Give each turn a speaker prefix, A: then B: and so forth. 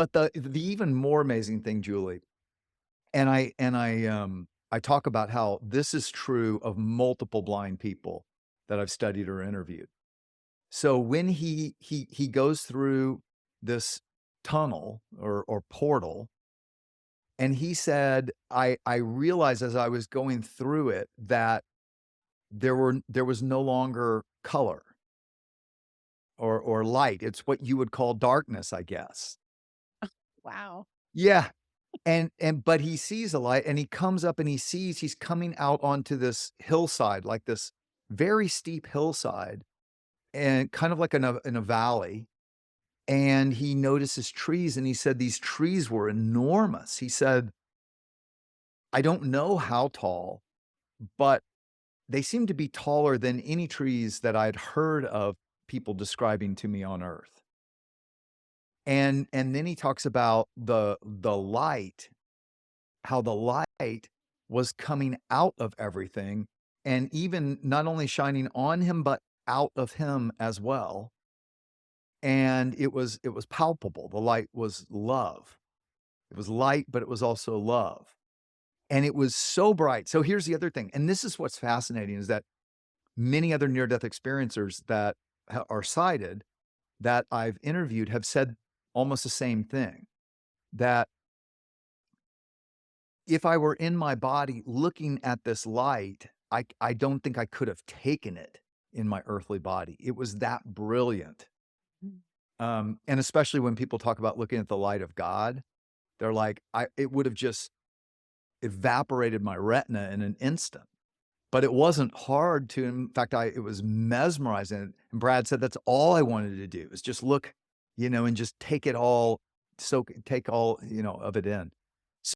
A: But the even more amazing thing, Julie, I talk about how this is true of multiple blind people that I've studied or interviewed. So when he goes through this tunnel or portal, and he said, I realized as I was going through it that there was no longer color or light. It's what you would call darkness, I guess.
B: Wow.
A: Yeah. But he sees a light and he comes up and he sees he's coming out onto this hillside, like this very steep hillside, and kind of like in a valley. And he notices trees and he said these trees were enormous. He said, I don't know how tall, but they seem to be taller than any trees that I'd heard of people describing to me on Earth. And then he talks about the light, how the light was coming out of everything and even not only shining on him, but out of him as well. And it was palpable. The light was love. It was light, but it was also love. And it was so bright. So here's the other thing, and this is what's fascinating is that many other near-death experiencers that are cited that I've interviewed have said almost the same thing, that if I were in my body looking at this light, I don't think I could have taken it in my earthly body. It was that brilliant.
B: Mm.
A: And especially when people talk about looking at the light of God, they're like, it would have just evaporated my retina in an instant. But it wasn't hard to, in fact, it was mesmerizing. And Brad said that's all I wanted to do is just look, and just take it all, take all, of it in.